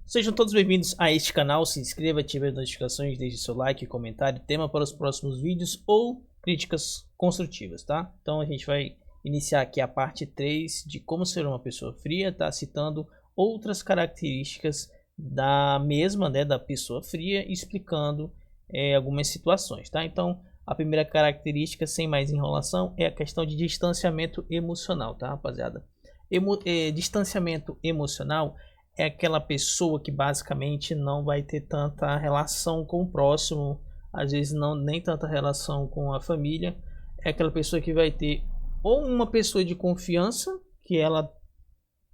Sejam todos bem-vindos a este canal, se inscreva, ative as notificações, deixe seu like, comentário, tema para os próximos vídeos ou críticas construtivas, tá? Então a gente vai iniciar aqui a parte 3 de como ser uma pessoa fria, tá? Citando outras características da mesma, né, da pessoa fria, explicando algumas situações, tá? Então a primeira característica, sem mais enrolação, é a questão de distanciamento emocional, tá, rapaziada? Distanciamento emocional é aquela pessoa que basicamente não vai ter tanta relação com o próximo, às vezes não nem tanta relação com a família. É aquela pessoa que vai ter ou uma pessoa de confiança, que ela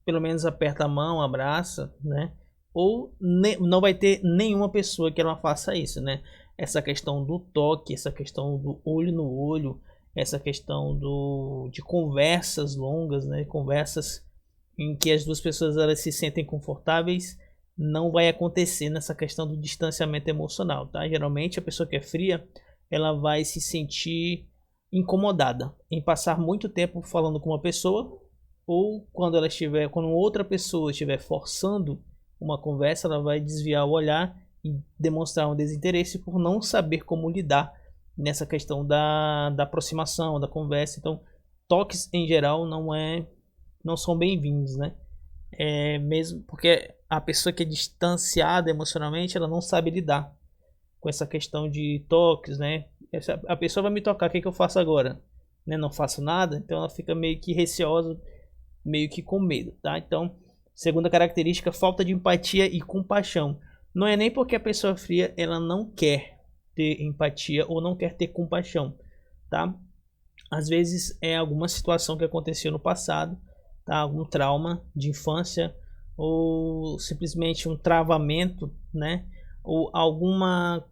pelo menos aperta a mão, abraça, né? Ou não vai ter nenhuma pessoa que ela faça isso, né? Essa questão do toque, essa questão do olho no olho, essa questão de conversas longas, né? Conversas em que as duas pessoas elas se sentem confortáveis, não vai acontecer nessa questão do distanciamento emocional, tá? Geralmente a pessoa que é fria, ela vai se sentir incomodada em passar muito tempo falando com uma pessoa, ou quando outra pessoa estiver forçando uma conversa, ela vai desviar o olhar e demonstrar um desinteresse por não saber como lidar nessa questão da aproximação, da conversa. Então, toques em geral não são bem-vindos, né? Mesmo porque a pessoa que é distanciada emocionalmente, ela não sabe lidar com essa questão de toques, né? A pessoa vai me tocar, o que eu faço agora? Né? Não faço nada, então ela fica meio que receosa, meio que com medo, tá? Então, segunda característica, falta de empatia e compaixão. Não é nem porque a pessoa fria, ela não quer ter empatia ou não quer ter compaixão, tá? Às vezes é alguma situação que aconteceu no passado, tá? Algum trauma de infância ou simplesmente um travamento, né? Ou alguma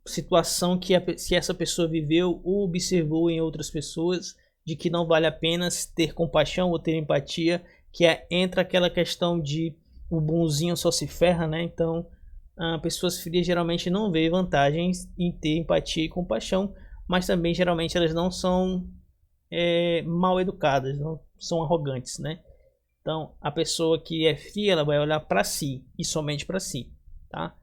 situação que essa pessoa viveu ou observou em outras pessoas de que não vale a pena ter compaixão ou ter empatia, que entra aquela questão de o bonzinho só se ferra, né? Então, pessoas frias geralmente não vê vantagens em ter empatia e compaixão, mas também geralmente elas não são mal educadas, não são arrogantes, né? Então, a pessoa que é fria, ela vai olhar para si e somente para si, tá?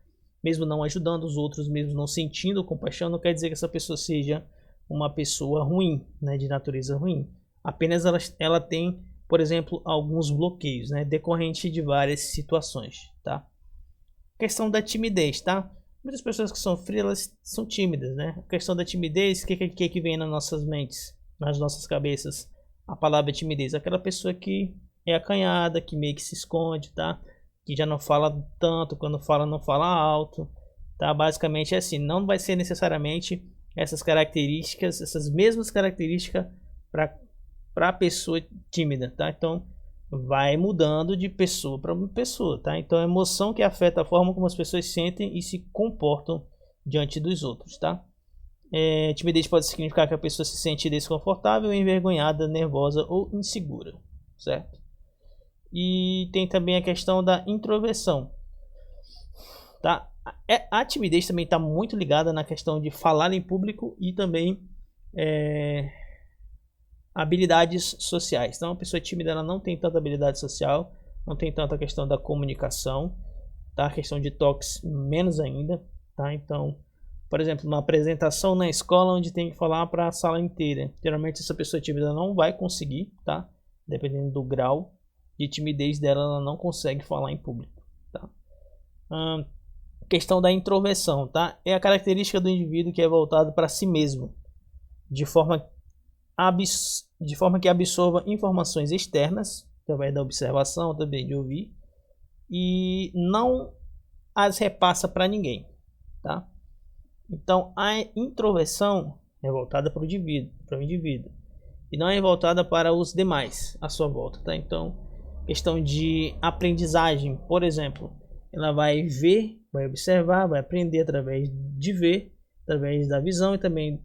Mesmo não ajudando os outros, mesmo não sentindo compaixão, não quer dizer que essa pessoa seja uma pessoa ruim, né, de natureza ruim. Apenas ela tem, por exemplo, alguns bloqueios, né, decorrente de várias situações, tá? Questão da timidez, tá? Muitas pessoas que são frias, elas são tímidas, né? A questão da timidez, o que vem nas nossas mentes, nas nossas cabeças? A palavra timidez, aquela pessoa que é acanhada, que meio que se esconde, tá? Que já não fala tanto, quando fala não fala alto, tá? Basicamente é assim, não vai ser necessariamente essas características, essas mesmas características para a pessoa tímida, tá? Então vai mudando de pessoa para pessoa, tá? Então a emoção que afeta a forma como as pessoas sentem e se comportam diante dos outros, tá? Timidez pode significar que a pessoa se sente desconfortável, envergonhada, nervosa ou insegura, certo? E tem também a questão da introversão, tá? A timidez também está muito ligada na questão de falar em público e também habilidades sociais. Então, a pessoa tímida ela não tem tanta habilidade social, não tem tanta questão da comunicação, tá? A questão de toques menos ainda, tá? Então, por exemplo, uma apresentação na escola onde tem que falar para a sala inteira, geralmente essa pessoa tímida não vai conseguir, tá? Dependendo do grau de timidez dela, ela não consegue falar em público, tá? Questão da introversão, tá? É a característica do indivíduo que é voltado para si mesmo, de forma que absorva informações externas, através da observação, também de ouvir, e não as repassa para ninguém, tá? Então, a introversão é voltada para o indivíduo, e não é voltada para os demais à sua volta, tá? Então, questão de aprendizagem, por exemplo, ela vai ver, vai observar, vai aprender através de ver, através da visão e também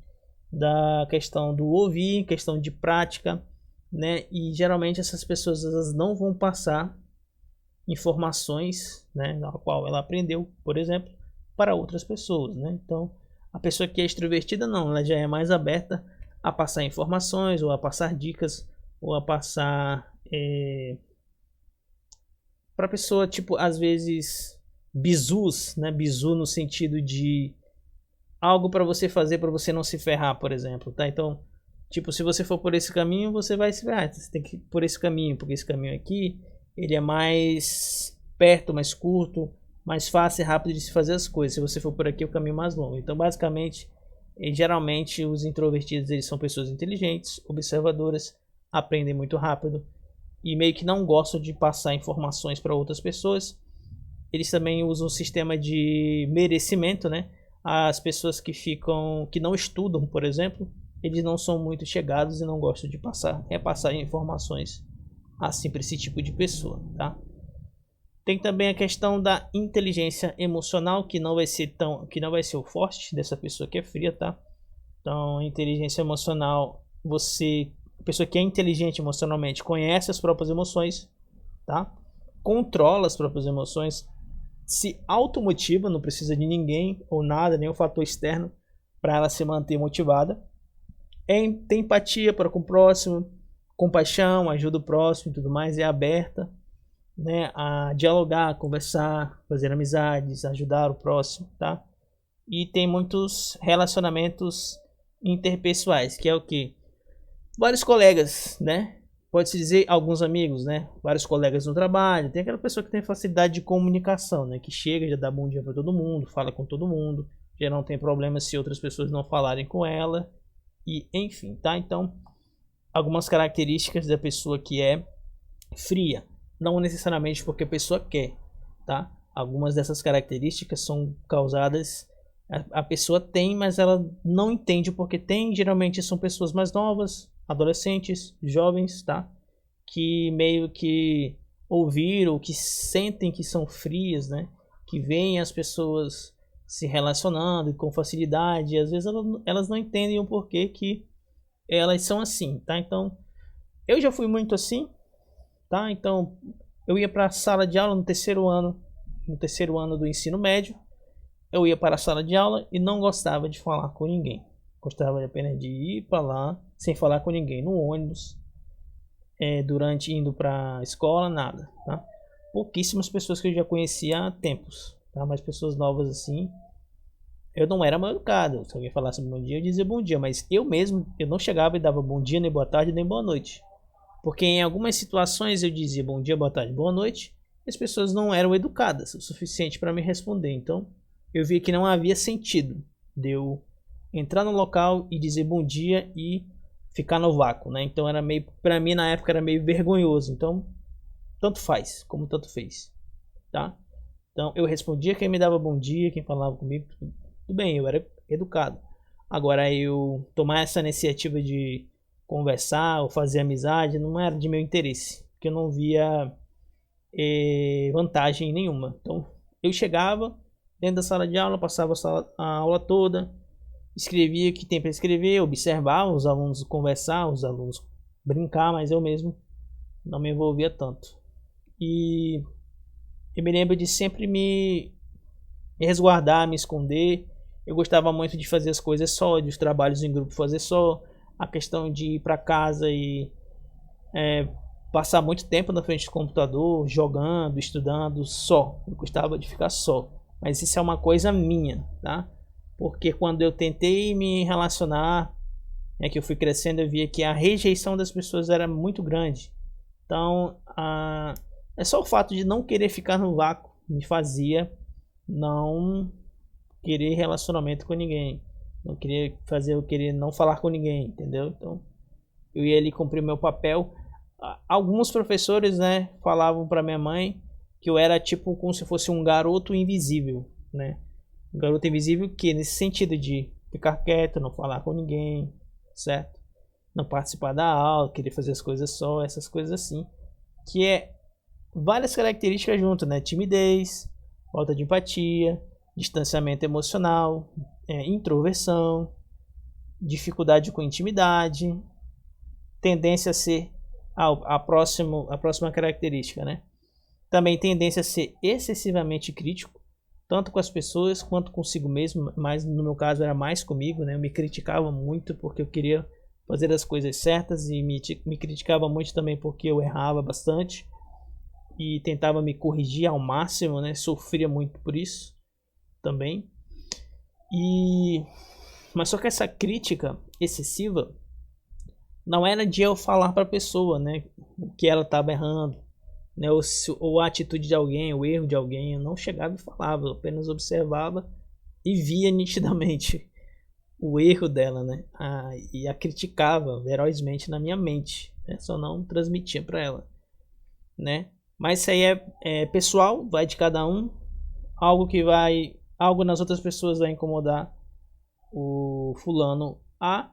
da questão do ouvir, questão de prática, né? E geralmente essas pessoas elas não vão passar informações, né, na qual ela aprendeu, por exemplo, para outras pessoas, né? Então, a pessoa que é extrovertida não, ela já é mais aberta a passar informações ou a passar dicas ou a passar para pessoa, tipo, às vezes bizus, né? Bizu no sentido de algo para você fazer para você não se ferrar, por exemplo, tá? Então, tipo, se você for por esse caminho, você vai se ferrar. Você tem que ir por esse caminho, porque esse caminho aqui, ele é mais perto, mais curto, mais fácil e rápido de se fazer as coisas. Se você for por aqui, é o caminho mais longo. Então, basicamente, geralmente os introvertidos, eles são pessoas inteligentes, observadoras, aprendem muito rápido e meio que não gostam de passar informações para outras pessoas. Eles também usam um sistema de merecimento, né? As pessoas que não estudam, por exemplo, eles não são muito chegados e não gostam de repassar informações assim para esse tipo de pessoa, tá? Tem também a questão da inteligência emocional, que não vai ser o forte dessa pessoa que é fria, tá? Então, inteligência emocional, a pessoa que é inteligente emocionalmente conhece as próprias emoções, tá? Controla as próprias emoções, se automotiva, não precisa de ninguém ou nada, nenhum fator externo para ela se manter motivada. Tem empatia para com o próximo, compaixão, ajuda o próximo e tudo mais, é aberta, né, a dialogar, conversar, fazer amizades, ajudar o próximo, tá? E tem muitos relacionamentos interpessoais, que é o que? Vários colegas, né? Pode-se dizer alguns amigos, né? Vários colegas no trabalho. Tem aquela pessoa que tem facilidade de comunicação, né? Que chega, já dá bom dia para todo mundo, fala com todo mundo, já não tem problema se outras pessoas não falarem com ela. E enfim, tá? Então, algumas características da pessoa que é fria. Não necessariamente porque a pessoa quer, tá? Algumas dessas características são causadas... A pessoa tem, mas ela não entende porque tem. Geralmente são pessoas mais novas, adolescentes, jovens, tá? Que meio que ouviram, que sentem que são frias, né? Que veem as pessoas se relacionando com facilidade. E às vezes elas não entendem o porquê que elas são assim, tá? Então, eu já fui muito assim, tá? Então, eu ia para a sala de aula no terceiro ano do ensino médio. Eu ia para a sala de aula e não gostava de falar com ninguém. Gostava apenas de ir para lá sem falar com ninguém, no ônibus, durante indo para a escola, nada, tá? Pouquíssimas pessoas que eu já conhecia há tempos, tá? Mas pessoas novas assim, eu não era mal educado. Se alguém falasse bom dia, eu dizia bom dia, mas eu mesmo, eu não chegava e dava bom dia, nem boa tarde, nem boa noite. Porque em algumas situações eu dizia bom dia, boa tarde, boa noite, e as pessoas não eram educadas o suficiente para me responder. Então, eu vi que não havia sentido de eu entrar no local e dizer bom dia e ficar no vácuo, né? Então era meio, para mim na época era meio vergonhoso. Então, tanto faz, como tanto fez, tá? Então eu respondia quem me dava bom dia, quem falava comigo, tudo bem, eu era educado. Agora eu tomar essa iniciativa de conversar ou fazer amizade não era de meu interesse, porque eu não via vantagem nenhuma. Então eu chegava dentro da sala de aula, passava a aula toda, escrevia o que tem para escrever, observava os alunos conversar, os alunos brincar, mas eu mesmo não me envolvia tanto. E eu me lembro de sempre me resguardar, me esconder. Eu gostava muito de fazer as coisas só, dos trabalhos em grupo fazer só. A questão de ir para casa e passar muito tempo na frente do computador, jogando, estudando, só. Eu gostava de ficar só. Mas isso é uma coisa minha, tá? Porque quando eu tentei me relacionar, que eu fui crescendo, eu via que a rejeição das pessoas era muito grande. Então, é só o fato de não querer ficar no vácuo me fazia não querer relacionamento com ninguém. Não queria eu querer não falar com ninguém, entendeu? Então, eu ia ali cumprir meu papel. Alguns professores, né, falavam para minha mãe que eu era tipo como se fosse um garoto invisível, né? Um garoto invisível que nesse sentido de ficar quieto, não falar com ninguém, certo? Não participar da aula, querer fazer as coisas só, essas coisas assim, que é várias características junto, né? Timidez, falta de empatia, distanciamento emocional, introversão, dificuldade com intimidade, tendência a ser a próxima característica, né? Também tendência a ser excessivamente crítico, tanto com as pessoas quanto consigo mesmo, mas no meu caso era mais comigo, né? Eu me criticava muito porque eu queria fazer as coisas certas e me criticava muito também porque eu errava bastante. e tentava me corrigir ao máximo, né? Sofria muito por isso também. Mas só que essa crítica excessiva não era de eu falar para a pessoa, né, o que ela estava errando, né, ou a atitude de alguém, o erro de alguém. Eu não chegava e falava, eu apenas observava e via nitidamente o erro dela, né, e a criticava ferozmente na minha mente, né, só não transmitia para ela, né. Mas isso aí é pessoal, vai de cada um. Algo nas outras pessoas vai incomodar o fulano A,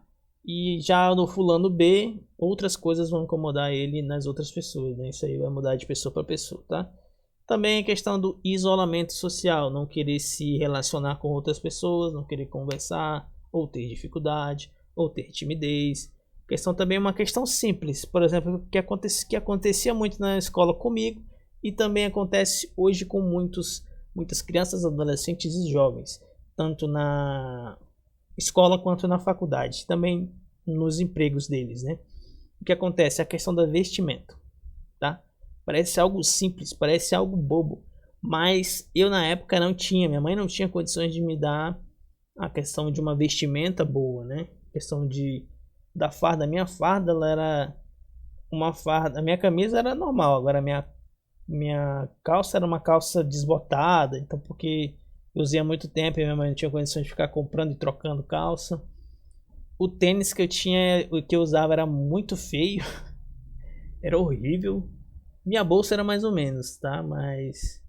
e já no fulano B, outras coisas vão incomodar ele nas outras pessoas, né? Isso aí vai mudar de pessoa para pessoa, tá? Também a questão do isolamento social, não querer se relacionar com outras pessoas, não querer conversar, ou ter dificuldade, ou ter timidez. Questão também uma questão simples, por exemplo, que acontecia muito na escola comigo e também acontece hoje com muitas crianças, adolescentes e jovens, tanto na escola quanto na faculdade, também nos empregos deles, né? O que acontece? A questão da vestimenta, tá? Parece algo simples, parece algo bobo, mas eu na época não tinha, minha mãe não tinha condições de me dar a questão de uma vestimenta boa, né? A questão da farda, a minha farda ela era uma farda, a minha camisa era normal, agora a minha calça era uma calça desbotada, então porque eu usei há muito tempo e minha mãe não tinha condições de ficar comprando e trocando calça. O tênis que eu tinha, o que eu usava era muito feio, era horrível. Minha bolsa era mais ou menos, tá? Mas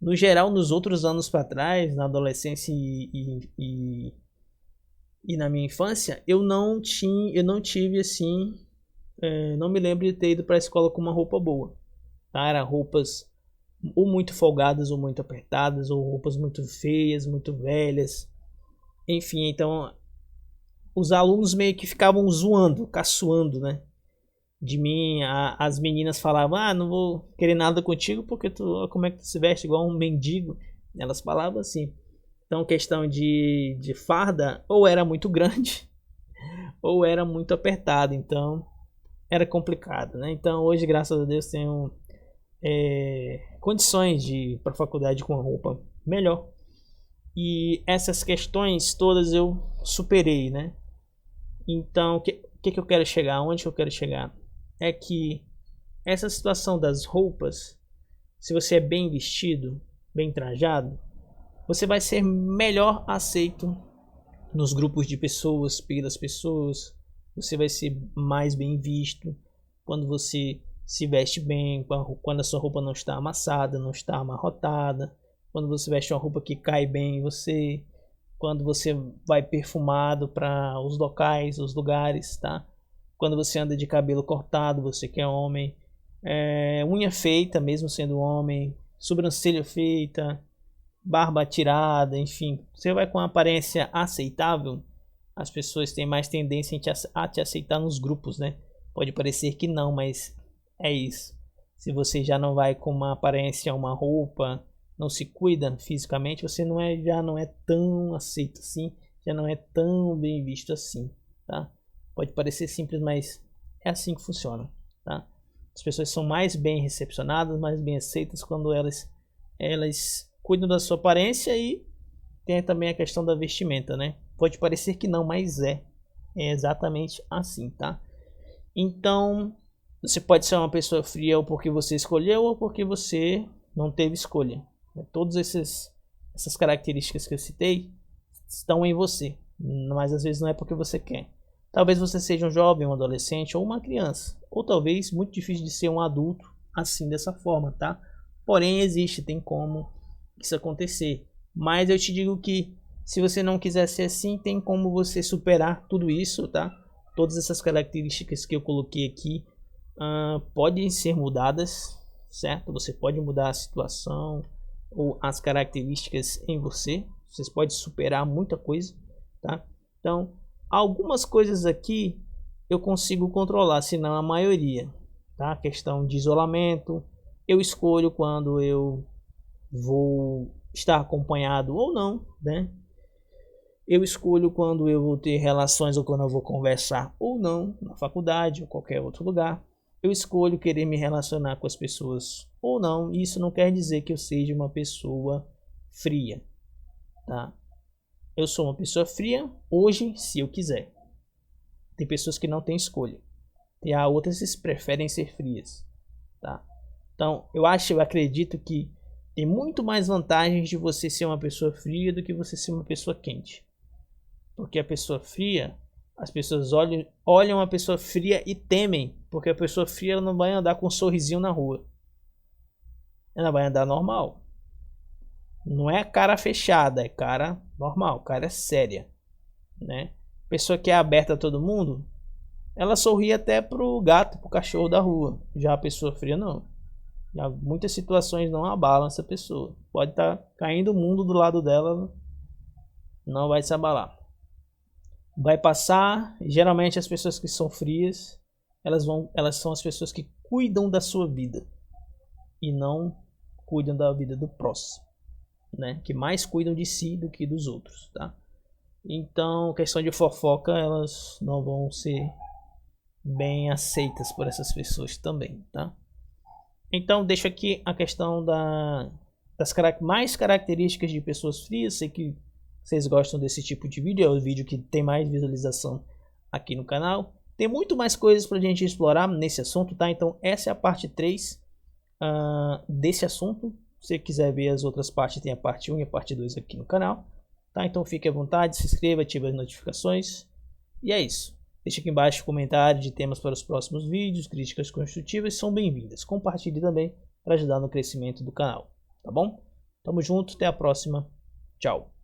no geral, nos outros anos para trás, na adolescência e na minha infância, eu não tive assim, não me lembro de ter ido para a escola com uma roupa boa, tá? Eram roupas ou muito folgadas ou muito apertadas, ou roupas muito feias, muito velhas. Enfim, então os alunos meio que ficavam zoando, caçoando, né? De mim, as meninas falavam: "Ah, não vou querer nada contigo porque como é que tu se veste igual um mendigo?" Elas falavam assim. Então, questão de farda, ou era muito grande, ou era muito apertada. Então, era complicado, né? Então, hoje, graças a Deus, tenho condições de ir para a faculdade com uma roupa melhor. E essas questões todas eu superei, né? Então, o que eu quero chegar? Onde eu quero chegar? É que essa situação das roupas, se você é bem vestido, bem trajado, você vai ser melhor aceito nos grupos de pessoas, pelas pessoas. Você vai ser mais bem visto quando você se veste bem, quando a sua roupa não está amassada, não está amarrotada, quando você veste uma roupa que cai bem em você, quando você vai perfumado para os locais, os lugares, tá? Quando você anda de cabelo cortado, você que é homem, unha feita, mesmo sendo homem, sobrancelha feita, barba tirada, enfim, você vai com uma aparência aceitável, as pessoas têm mais tendência a te aceitar nos grupos, né? Pode parecer que não, mas é isso. Se você já não vai com uma aparência, uma roupa, não se cuida fisicamente, você já não é tão aceito assim, já não é tão bem visto assim, tá? Pode parecer simples, mas é assim que funciona, tá? As pessoas são mais bem recepcionadas, mais bem aceitas quando elas cuidam da sua aparência, e tem também a questão da vestimenta, né? Pode parecer que não, mas é exatamente assim, tá? Então, você pode ser uma pessoa fria ou porque você escolheu ou porque você não teve escolha. Todas essas características que eu citei estão em você, mas às vezes não é porque você quer. Talvez você seja um jovem, um adolescente ou uma criança, ou talvez muito difícil de ser um adulto assim, dessa forma, tá? Porém, tem como isso acontecer. Mas eu te digo que se você não quiser ser assim, tem como você superar tudo isso, tá? Todas essas características que eu coloquei aqui podem ser mudadas, certo? Você pode mudar a situação ou as características em você. Vocês podem superar muita coisa, tá? Então, algumas coisas aqui eu consigo controlar, se não a maioria, tá? A questão de isolamento, eu escolho quando eu vou estar acompanhado ou não, né? Eu escolho quando eu vou ter relações ou quando eu vou conversar ou não, na faculdade ou qualquer outro lugar. eu escolho querer me relacionar com as pessoas ou não. Isso não quer dizer que eu seja uma pessoa fria, tá? Eu sou uma pessoa fria hoje, se eu quiser. Tem pessoas que não têm escolha. E há outras que preferem ser frias, tá? Então, eu acredito que tem muito mais vantagens de você ser uma pessoa fria do que você ser uma pessoa quente. Porque a pessoa fria, as pessoas olham a pessoa fria e temem, porque a pessoa fria ela não vai andar com um sorrisinho na rua. Ela vai andar normal. Não é cara fechada, é cara normal, cara séria, né? Pessoa que é aberta a todo mundo, ela sorri até pro gato, pro cachorro da rua. Já a pessoa fria não. Já muitas situações não abalam essa pessoa. Pode estar caindo o mundo do lado dela, não vai se abalar. Vai passar. Geralmente as pessoas que são frias, elas são as pessoas que cuidam da sua vida e não cuidam da vida do próximo, né? Que mais cuidam de si do que dos outros, tá? Então, questão de fofoca, elas não vão ser bem aceitas por essas pessoas também, tá? Então, deixo aqui a questão das mais características de pessoas frias. Sei que vocês gostam desse tipo de vídeo, é o vídeo que tem mais visualização aqui no canal. Tem muito mais coisas para a gente explorar nesse assunto, tá? Então, essa é a parte 3 desse assunto. Se você quiser ver as outras partes, tem a parte 1 e a parte 2 aqui no canal, tá? Então, fique à vontade, se inscreva, ative as notificações. E é isso. Deixe aqui embaixo comentários de temas para os próximos vídeos, críticas construtivas são bem-vindas. Compartilhe também para ajudar no crescimento do canal, tá bom? Tamo junto, até a próxima. Tchau.